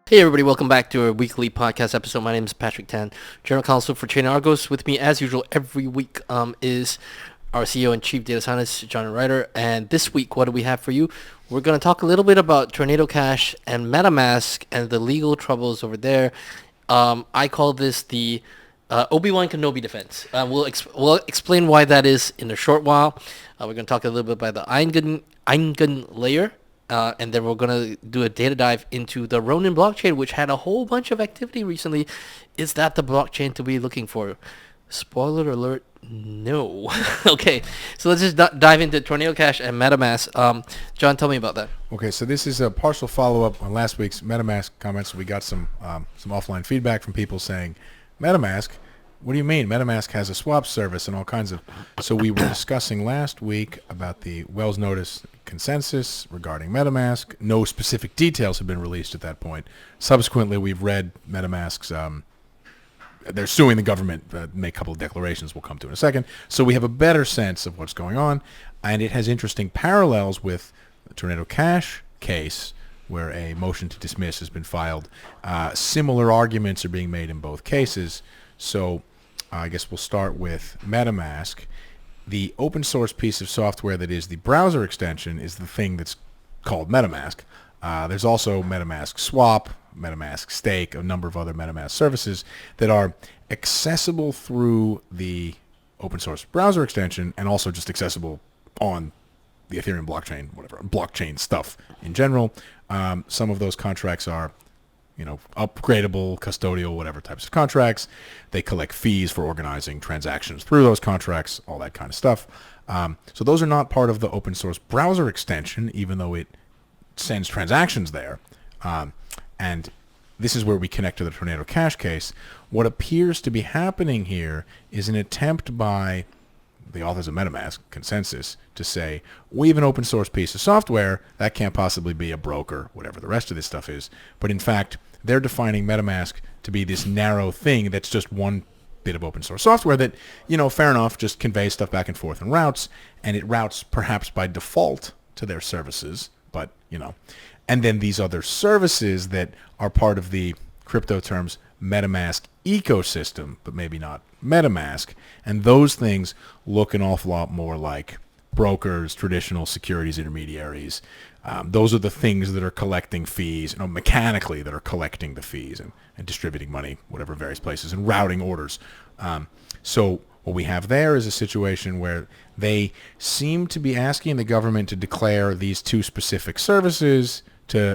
Hey everybody, welcome back to our weekly podcast episode. My name is Patrick Tan, General Counsel for ChainArgos. With me, as usual, every week is our CEO and Chief Data Scientist, John Reiter. And this week, what do we have for you? We're going to talk a little bit about Tornado Cash and Metamask and the legal troubles over there. I call this the Obi-Wan Kenobi defense. We'll explain why that is in a short while. We're going to talk a little bit about the EigenLayer. And then we're going to do a data dive into the Ronin blockchain, which had a whole bunch of activity recently. Is that the blockchain to be looking for? Spoiler alert, no. Okay, so let's just dive into Tornado Cash and Metamask. John, tell me about that. Okay, so this is a partial follow-up on last week's Metamask comments. We got some offline feedback from people saying, Metamask? What do you mean? Metamask has a swap service and all kinds of... So we were discussing last week about the Wells Notice consensus regarding Metamask. No specific details have been released at that point. Subsequently, we've read Metamask's... they're suing the government, make a couple of declarations we'll come to in a second. So we have a better sense of what's going on, and it has interesting parallels with the Tornado Cash case, where a motion to dismiss has been filed. Similar arguments are being made in both cases. So I guess we'll start with MetaMask. The open source piece of software that is the browser extension is the thing that's called MetaMask. There's also MetaMask Swap, MetaMask Stake, a number of other MetaMask services that are accessible through the open source browser extension and also just accessible on the Ethereum blockchain, whatever, blockchain stuff in general. Some of those contracts are upgradable, custodial, whatever types of contracts. They collect fees for organizing transactions through those contracts, all that kind of stuff. So those are not part of the open source browser extension, even though it sends transactions there. And this is where we connect to the Tornado Cash case. What appears to be happening here is an attempt by the authors of MetaMask consensus to say, we have an open source piece of software that can't possibly be a broker, whatever the rest of this stuff is. But in fact, they're defining MetaMask to be this narrow thing that's just one bit of open source software that, fair enough, just conveys stuff back and forth and routes, and it routes perhaps by default to their services, but, and then these other services that are part of the crypto terms MetaMask ecosystem, but maybe not MetaMask, and those things look an awful lot more like brokers, traditional securities intermediaries. Those are the things that are collecting fees, mechanically that are collecting the fees and distributing money, whatever various places, and routing orders. So what we have there is a situation where they seem to be asking the government to declare these two specific services,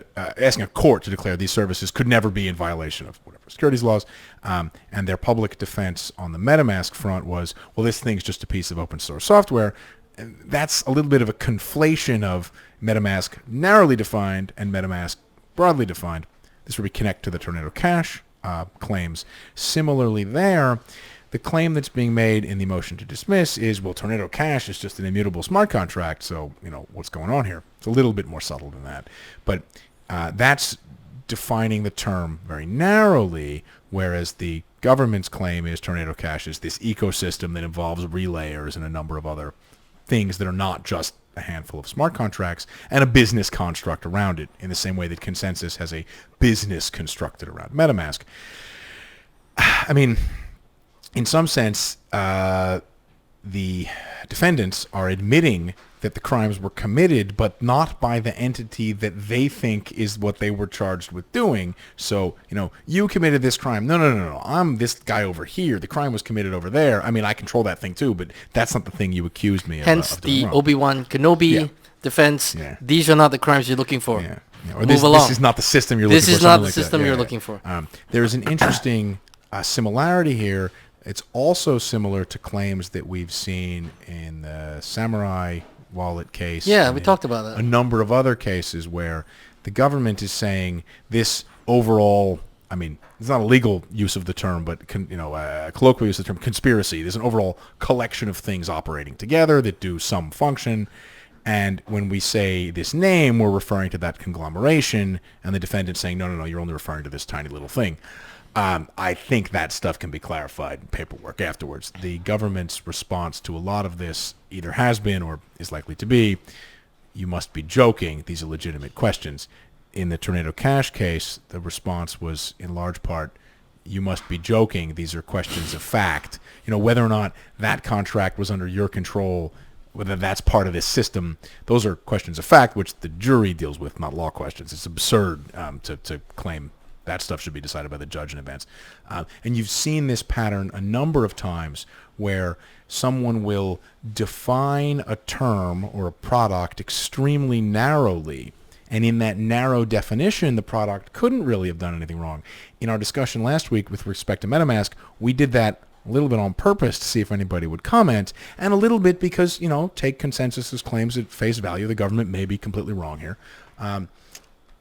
asking a court to declare these services could never be in violation of whatever securities laws. And their public defense on the MetaMask front was, well, this thing's just a piece of open source software. And that's a little bit of a conflation of MetaMask narrowly defined and MetaMask broadly defined. This is where we connect to the Tornado Cash claims. Similarly there, the claim that's being made in the motion to dismiss is, well, Tornado Cash is just an immutable smart contract, so, what's going on here? It's a little bit more subtle than that. But that's defining the term very narrowly, whereas the government's claim is Tornado Cash is this ecosystem that involves relayers and a number of other things that are not just a handful of smart contracts and a business construct around it, in the same way that Consensus has a business constructed around MetaMask. I mean, in some sense, the defendants are admitting that the crimes were committed, but not by the entity that they think is what they were charged with doing. So, you committed this crime. No. I'm this guy over here. The crime was committed over there. I mean, I control that thing too, but that's not the thing you accused me of. Hence the Obi-Wan Kenobi defense. Yeah. These are not the crimes you're looking for. Yeah. Or this is not the system you're looking for. This is not the system you're looking for. There's an interesting similarity here. It's also similar to claims that we've seen in the Samurai wallet case. Yeah, we talked about that. A number of other cases where the government is saying this overall, it's not a legal use of the term, but a colloquial use of the term conspiracy. There's an overall collection of things operating together that do some function. And when we say this name, we're referring to that conglomeration, and the defendant's saying, no, you're only referring to this tiny little thing. I think that stuff can be clarified in paperwork afterwards. The government's response to a lot of this either has been or is likely to be, you must be joking. These are legitimate questions. in the Tornado Cash case, the response was in large part, you must be joking. These are questions of fact. Whether or not that contract was under your control, whether that's part of this system, those are questions of fact, which the jury deals with, not law questions. It's absurd to claim that stuff should be decided by the judge in advance. And you've seen this pattern a number of times where someone will define a term or a product extremely narrowly, and in that narrow definition, the product couldn't really have done anything wrong. In our discussion last week with respect to Metamask, we did that a little bit on purpose to see if anybody would comment, and a little bit because, take consensus as claims at face value. The government may be completely wrong here.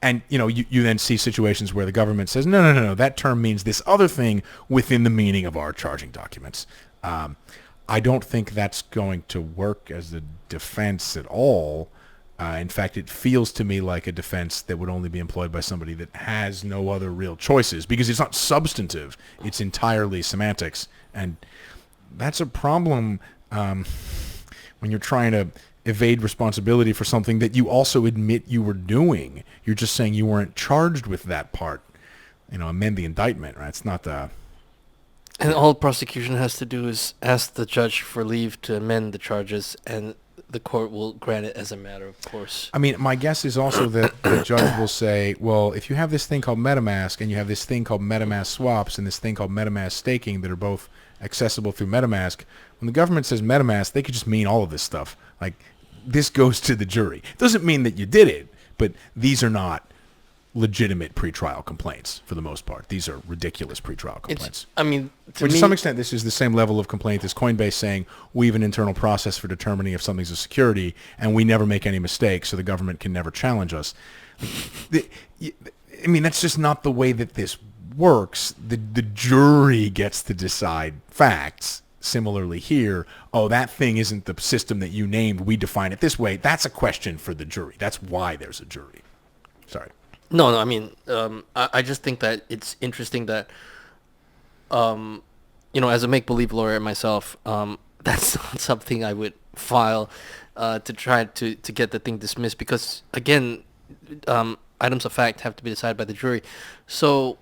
And, you then see situations where the government says, no, that term means this other thing within the meaning of our charging documents. I don't think that's going to work as a defense at all. In fact, it feels to me like a defense that would only be employed by somebody that has no other real choices, because it's not substantive. It's entirely semantics. And that's a problem when you're trying to evade responsibility for something that you also admit you were doing. You're just saying you weren't charged with that part. Amend the indictment, right? It's not the... And all prosecution has to do is ask the judge for leave to amend the charges, and the court will grant it as a matter of course. I mean, my guess is also that the judge will say, well, if you have this thing called Metamask, and you have this thing called Metamask swaps, and this thing called Metamask staking that are both accessible through Metamask, when the government says Metamask, they could just mean all of this stuff. Like, this goes to the jury. It doesn't mean that you did it, but these are not legitimate pretrial complaints for the most part. These are ridiculous pretrial complaints. To some extent, this is the same level of complaint as Coinbase saying, we have an internal process for determining if something's a security, and we never make any mistakes, so the government can never challenge us. That's just not the way that this works. The jury gets to decide facts. Similarly here, that thing isn't the system that you named, we define it this way. That's a question for the jury. That's why there's a jury. Sorry. No, I just think that it's interesting that, as a make-believe lawyer myself, that's not something I would file to try to get the thing dismissed, because, again, items of fact have to be decided by the jury. So...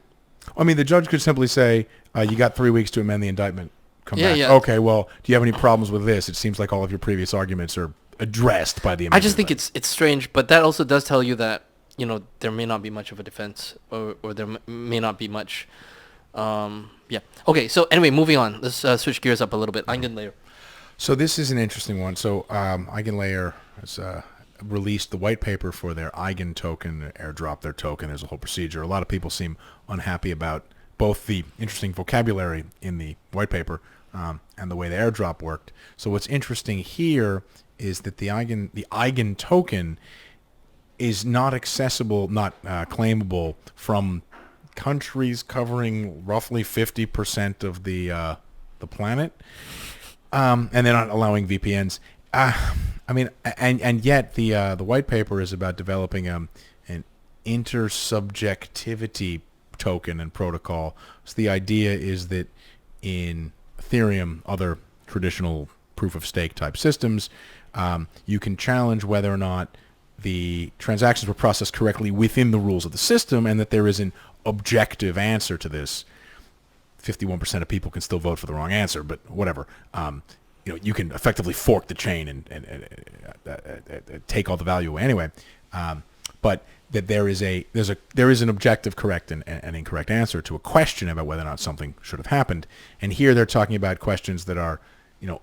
the judge could simply say, you got 3 weeks to amend the indictment. Come back. Yeah. Okay, well, do you have any problems with this? It seems like all of your previous arguments are addressed by the amendment. I just think it's strange, but that also does tell you that, there may not be much of a defense, or there may not be much. Yeah. Okay, so anyway, moving on. Let's switch gears up a little bit. EigenLayer. So this is an interesting one. So EigenLayer has released the white paper for their Eigen token, airdrop their token. There's a whole procedure. A lot of people seem unhappy about both the interesting vocabulary in the white paper and the way the airdrop worked. So what's interesting here is that the Eigen token is not accessible, not claimable from countries covering roughly 50% of the planet, and they're not allowing VPNs. And yet the white paper is about developing an intersubjectivity token and protocol. So the idea is that in Ethereum, other traditional proof of stake type systems, you can challenge whether or not the transactions were processed correctly within the rules of the system, and that there is an objective answer to this. 51% of people can still vote for the wrong answer, but whatever. You can effectively fork the chain and take all the value away anyway. But that there is an objective correct and incorrect answer to a question about whether or not something should have happened. And here they're talking about questions that are,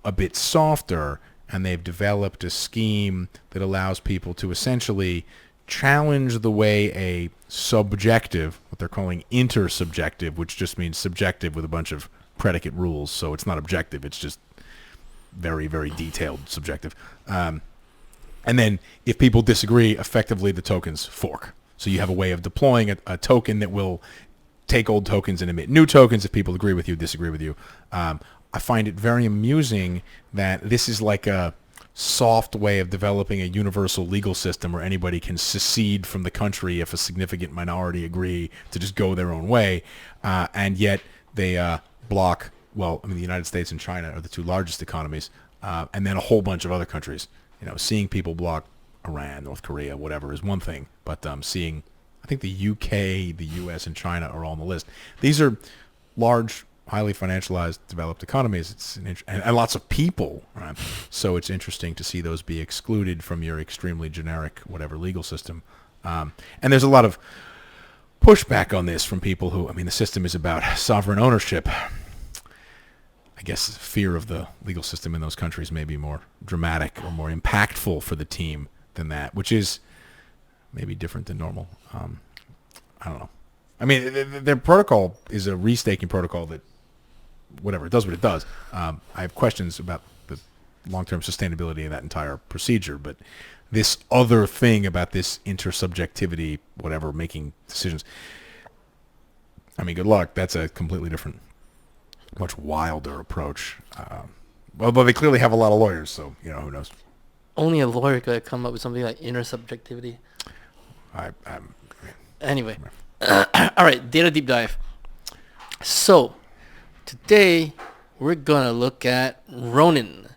a bit softer, and they've developed a scheme that allows people to essentially challenge the way a subjective, what they're calling intersubjective, which just means subjective with a bunch of predicate rules. So it's not objective, it's just very, very detailed subjective. And then if people disagree, effectively the tokens fork. So you have a way of deploying a token that will take old tokens and emit new tokens if people agree with you, disagree with you. I find it very amusing that this is like a soft way of developing a universal legal system where anybody can secede from the country if a significant minority agree to just go their own way. And yet they block, the United States and China are the two largest economies, and then a whole bunch of other countries. Seeing people block Iran, North Korea, whatever is one thing, but seeing I think the UK, the US, and China are all on the list. These are large, highly financialized, developed economies. It's and lots of people, right? So it's interesting to see those be excluded from your extremely generic whatever legal system. And there's a lot of pushback on this from people who, I mean, the system is about sovereign ownership. I guess fear of the legal system in those countries may be more dramatic or more impactful for the team than that, which is maybe different than normal. I don't know. I mean, their protocol is a restaking protocol that, whatever, it does what it does. I have questions about the long-term sustainability of that entire procedure, but this other thing about this intersubjectivity, whatever, making decisions, I mean, good luck. That's a completely different, much wilder approach. Although they clearly have a lot of lawyers, so, who knows. Only a lawyer could come up with something like intersubjectivity. Anyway. All right, data deep dive. So, today we're going to look at Ronin.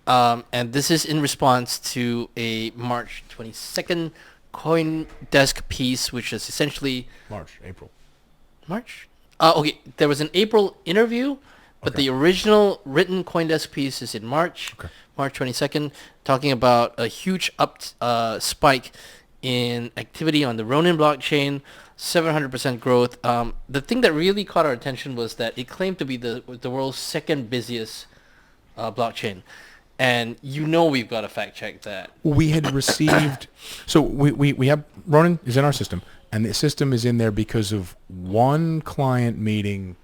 And this is in response to a March 22nd CoinDesk piece, which is essentially... April. March? Okay, there was an April interview, but the original written CoinDesk piece is in March, March 22nd, talking about a huge spike in activity on the Ronin blockchain, 700% growth. The thing that really caught our attention was that it claimed to be the world's second busiest blockchain. And we've got to fact check that. We had received... So we have... Ronin is in our system, and the system is in there because of one client meeting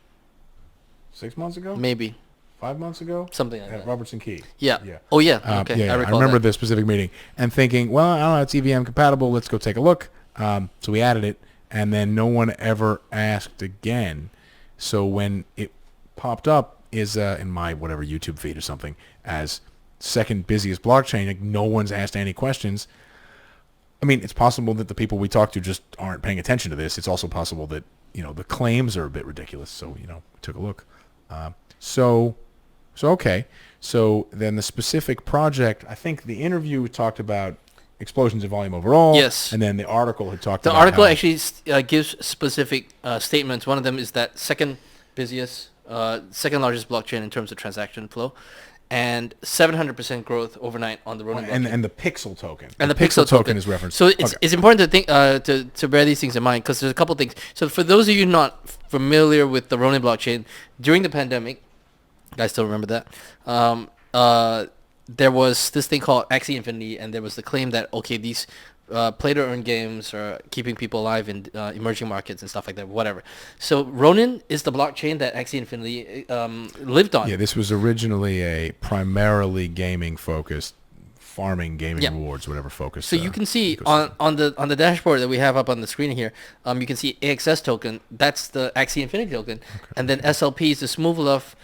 6 months ago? Maybe. 5 months ago? Something like that. Robertson Key. Yeah. Oh, yeah. Okay. I remember the specific meeting and thinking, well, I don't know, it's EVM compatible. Let's go take a look. So we added it, and then no one ever asked again. So when it popped up is in my whatever YouTube feed or something as second busiest blockchain, like no one's asked any questions. I mean, it's possible that the people we talk to just aren't paying attention to this. It's also possible that, the claims are a bit ridiculous. So, we took a look. So okay. So then the specific project, I think the interview talked about explosions in volume overall. Yes. And then the article had talked about The article actually gives specific statements. One of them is that second largest blockchain in terms of transaction flow. And 700% growth overnight on the Ronin blockchain. And the Pixel token. And the Pixel token is referenced. So it's important to think to bear these things in mind because there's a couple things. So for those of you not familiar with the Ronin blockchain, during the pandemic, I still remember that, there was this thing called Axie Infinity, and there was the claim that, these play-to-earn games are keeping people alive in emerging markets and stuff like that, whatever. So Ronin is the blockchain that Axie Infinity lived on. Yeah, this was originally a primarily gaming-focused, farming, gaming rewards, whatever focus. So you can see on the dashboard that we have up on the screen here, you can see AXS token, that's the Axie Infinity token, and then SLP is the Smooth Love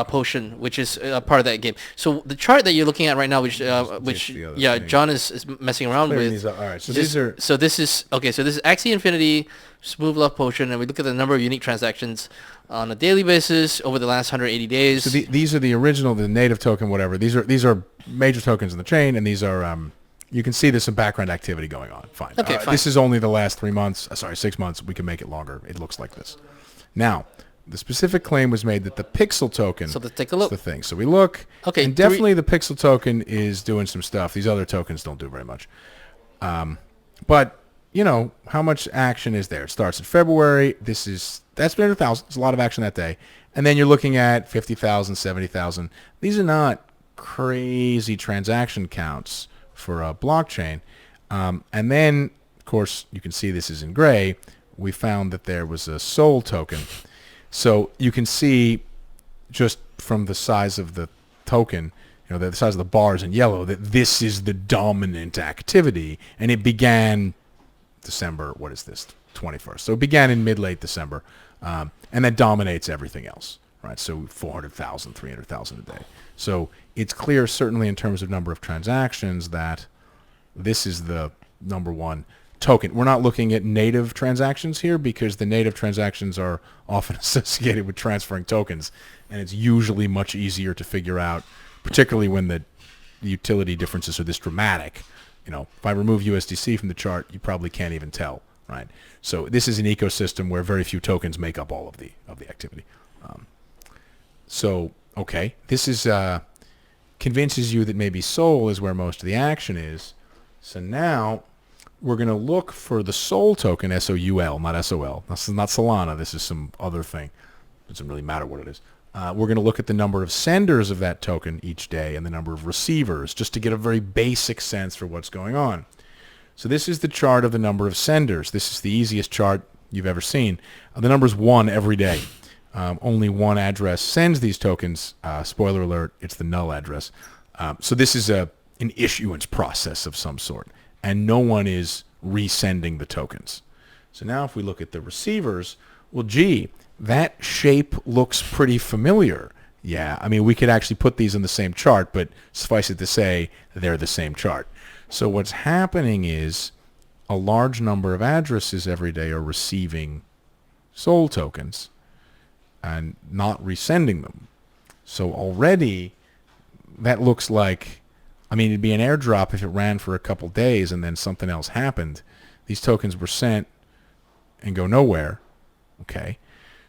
potion, which is part of that game. So the chart that you're looking at right now, which John is messing around with. All right, so this is Axie Infinity, Smooth Love potion, and we look at the number of unique transactions on a daily basis over the last 180 days. So these are the original, the native token, whatever. These are major tokens in the chain, and these are you can see there's some background activity going on. Fine. Okay, fine. This is only the last 3 months. 6 months. We can make it longer. It looks like this. Now, the specific claim was made that the Pixel token let's take a look. is the thing. So we look, and definitely the Pixel token is doing some stuff. These other tokens don't do very much. But, how much action is there? It starts in February. That's 300,000. It's a lot of action that day. And then you're looking at 50,000, 70,000. These are not crazy transaction counts for a blockchain. And then, of course, you can see this is in gray. We found that there was a Sol token. So you can see just from the size of the token, the size of the bars in yellow, that this is the dominant activity. And it began December, 21st. So it began in mid-late December. And that dominates everything else, right? So 400,000, 300,000 a day. So it's clear, certainly in terms of number of transactions, that this is the number one token. We're not looking at native transactions here because the native transactions are often associated with transferring tokens, and it's usually much easier to figure out, particularly when the utility differences are this dramatic. If I remove USDC from the chart, you probably can't even tell right? So this is an ecosystem where very few tokens make up all of the activity. Okay, this is convinces you that maybe Sol is where most of the action is. So now we're going to look for the Sol token, SOUL, not SOL. This is not Solana. This is some other thing. It doesn't really matter what it is. We're going to look at the number of senders of that token each day and the number of receivers, just to get a very basic sense for what's going on. So this is the chart of the number of senders. This is the easiest chart you've ever seen. The number is 1 every day. Only one address sends these tokens. Spoiler alert, it's the null address. So this is an issuance process of some sort, and no one is resending the tokens. So now if we look at the receivers, well, gee, that shape looks pretty familiar. Yeah, I mean, we could actually put these in the same chart, but suffice it to say, they're the same chart. So what's happening is a large number of addresses every day are receiving Sol tokens and not resending them. So already that looks like, I mean, it'd be an airdrop if it ran for a couple days and then something else happened. These tokens were sent and go nowhere. Okay.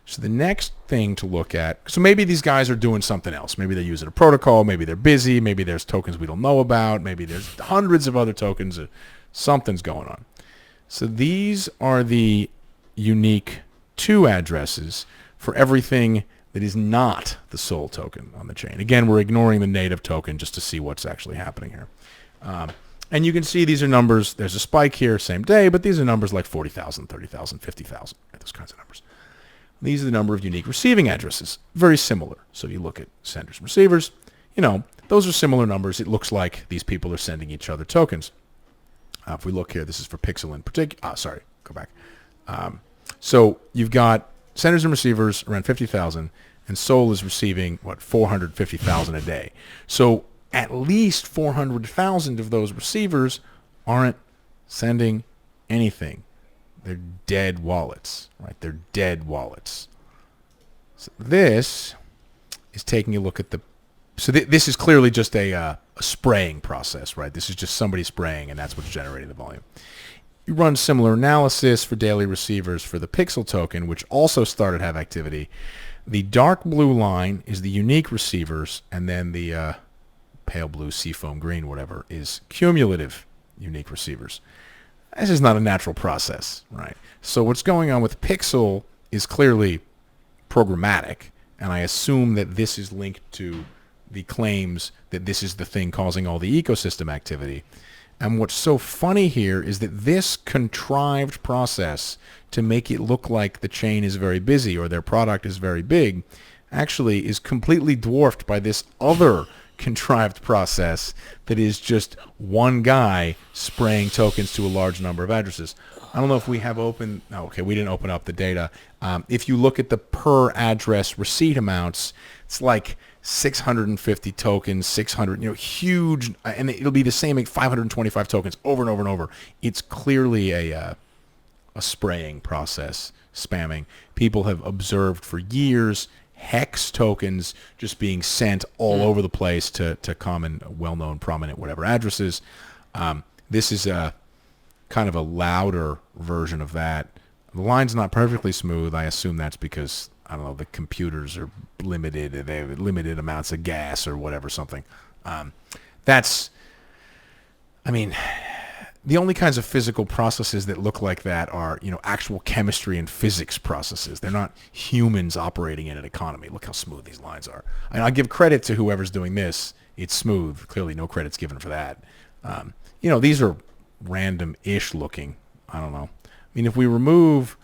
So the next thing to look at, so maybe these guys are doing something else. Maybe they're using a protocol. Maybe they're busy. Maybe there's tokens we don't know about. Maybe there's hundreds of other tokens. Something's going on. So these are the unique 2 addresses for everything that is not the Sol token on the chain. Again, we're ignoring the native token just to see what's actually happening here. And you can see these are numbers. There's a spike here, same day, but these are numbers like 40,000, 30,000, 50,000, right? Those kinds of numbers. These are the number of unique receiving addresses. Very similar. So you look at senders and receivers. Those are similar numbers. It looks like these people are sending each other tokens. If we look here, this is for Pixel in particular. Sorry, go back. So you've got senders and receivers around 50,000, and Sol is receiving, 450,000 a day. So at least 400,000 of those receivers aren't sending anything. They're dead wallets, right? They're dead wallets. So this is taking a look at this is clearly just a spraying process, right? This is just somebody spraying, and that's what's generating the volume. You run similar analysis for daily receivers for the Pixel token, which also started to have activity. The dark blue line is the unique receivers, and then the pale blue, seafoam green, whatever, is cumulative unique receivers. This is not a natural process, right? So what's going on with Pixel is clearly programmatic, and I assume that this is linked to the claims that this is the thing causing all the ecosystem activity. And what's so funny here is that this contrived process to make it look like the chain is very busy or their product is very big actually is completely dwarfed by this other contrived process that is just one guy spraying tokens to a large number of addresses. I don't know if we have open. No, okay, we didn't open up the data. If you look at the per address receipt amounts, it's like 650 tokens, 600, huge, and it'll be the same 525 tokens over and over and over. It's clearly a spraying process, spamming. People have observed for years hex tokens just being sent all over the place to common, well-known, prominent, whatever addresses. This is a kind of a louder version of that. The line's not perfectly smooth. I assume that's because, I don't know, the computers are limited. They have limited amounts of gas or whatever, something. The only kinds of physical processes that look like that are, actual chemistry and physics processes. They're not humans operating in an economy. Look how smooth these lines are. And I give credit to whoever's doing this. It's smooth. Clearly no credit's given for that. These are random-ish looking. I don't know. If we remove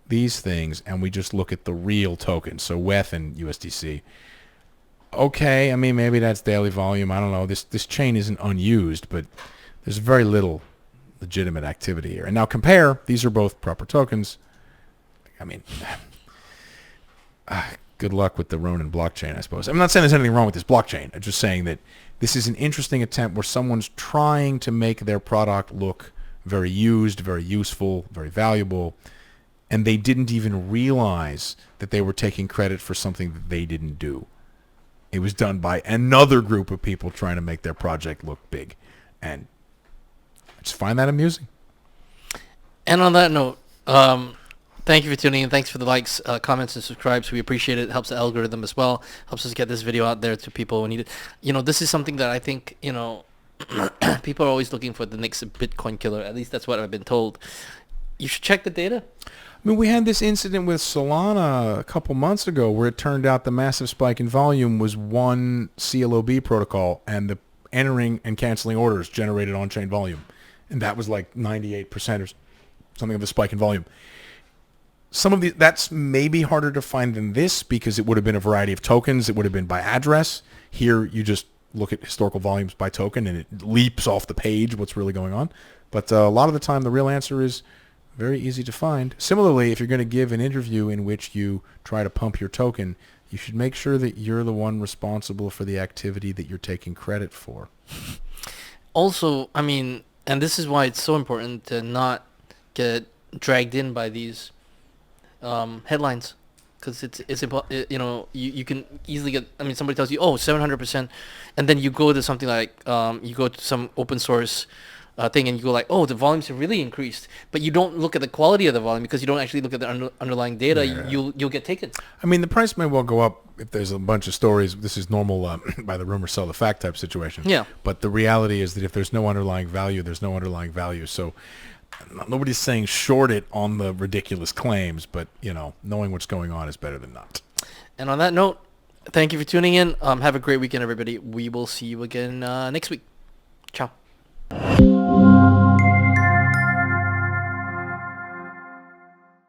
these things and we just look at the real tokens, so WETH and USDC, okay, maybe that's daily volume. I don't know. This chain isn't unused, but there's very little legitimate activity here. And now compare, these are both proper tokens. Good luck with the Ronin blockchain, I suppose. I'm not saying there's anything wrong with this blockchain. I'm just saying that this is an interesting attempt where someone's trying to make their product look very used, very useful, very valuable, and they didn't even realize that they were taking credit for something that they didn't do. It was done by another group of people trying to make their project look big. And I just find that amusing. And on that note, Thank you for tuning in. Thanks for the likes, comments, and subscribes. We appreciate it. It helps the algorithm as well. Helps us get this video out there to people who need it. This is something that I think, people are always looking for the next Bitcoin killer. At least that's what I've been told. You should check the data. I mean, we had this incident with Solana a couple months ago where it turned out the massive spike in volume was one CLOB protocol, and the entering and canceling orders generated on-chain volume. And that was like 98% or something of the spike in volume. Some of that's maybe harder to find than this because it would have been a variety of tokens. It would have been by address. Here, you just look at historical volumes by token, and it leaps off the page what's really going on. But a lot of the time, the real answer is very easy to find. Similarly, if you're going to give an interview in which you try to pump your token, you should make sure that you're the one responsible for the activity that you're taking credit for. Also, I mean, and this is why it's so important to not get dragged in by these headlines, because you can easily get. I mean, somebody tells you, 700%, and then you go to something like you go to some open source thing, and you go like, the volumes have really increased, but you don't look at the quality of the volume because you don't actually look at the underlying data. Yeah. You'll get taken. I mean, the price may well go up if there's a bunch of stories. This is normal by the rumor sell the fact type situation. Yeah. But the reality is that if there's no underlying value, there's no underlying value. So nobody's saying short it on the ridiculous claims, but knowing what's going on is better than not. And on that note, thank you for tuning in. Have a great weekend, everybody. We will see you again next week. Ciao.